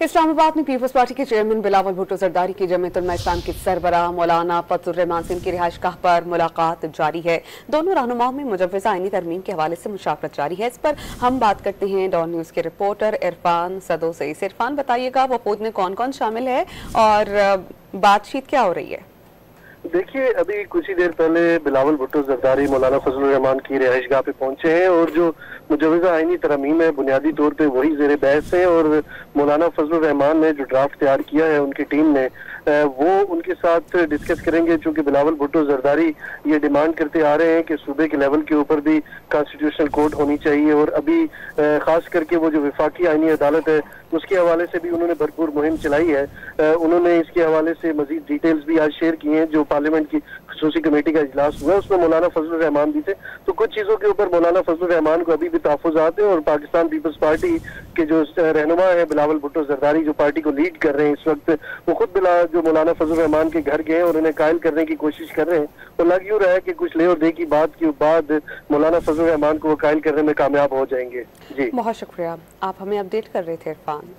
इस्लामाबाद में peoples party के chairman Bilawal Bhutto Zardari की जमीयत उलमा इस्लाम के सरबराह मौलाना फजलुर रहमान से उनकी रिहाइशगाह पर मुलाकात जारी है। दोनों रहनुमाओं में मुजव्वज़ा आईनी तरमीम के हवाले से मुशावरत जारी है। इस पर हम बात करते हैं डॉन न्यूज़ के रिपोर्टर इरफान सदो से। इरफान, बताइएगा वफूद में कौन कौन शामिल है और बातचीत क्या हो रही है? देखिए, अभी कुछ ही देर पहले बिलावल भुट्टो जरदारी मौलाना फजलुर रहमान की रिहाइशगाह पे पहुंचे हैं और जो मुजव्वज़ा आईनी तरमीम है बुनियादी तौर पे वही ज़ेरे बहस है और मौलाना फजलुर रहमान ने जो ड्राफ्ट तैयार किया है उनकी टीम ने वो उनके साथ डिस्कस करेंगे। चूंकि बिलावल भुट्टो जरदारी ये डिमांड करते आ रहे हैं कि सूबे के लेवल के ऊपर भी कॉन्स्टिट्यूशनल कोर्ट होनी चाहिए और अभी खास करके वो जो विफाकी आईनी अदालत है उसके हवाले से भी उन्होंने भरपूर मुहिम चलाई है। उन्होंने इसके हवाले से मजीद डिटेल्स भी आज शेयर की हैं। जो पार्लियामेंट की खसूसी कमेटी का इजलास हुआ उसमें मौलाना फजलुर रहमान भी थे, तो कुछ चीजों के ऊपर मौलाना फजलुर रहमान को अभी भी तहफ़्फ़ुज़ात हैं और पाकिस्तान पीपल्स पार्टी के जो रहनुमा है बिलावल भुट्टो जरदारी जो पार्टी को लीड कर रहे हैं इस वक्त, वो खुद जो मौलाना फजलुर रहमान के घर गए और उन्हें कायल करने की कोशिश कर रहे हैं। तो लग यूं रहा है कि कुछ ले और दे की बात के बाद मौलाना फजलुर रहमान को वो कायल करने में कामयाब हो जाएंगे। जी, बहुत शुक्रिया, आप हमें अपडेट कर रहे थे इरफान।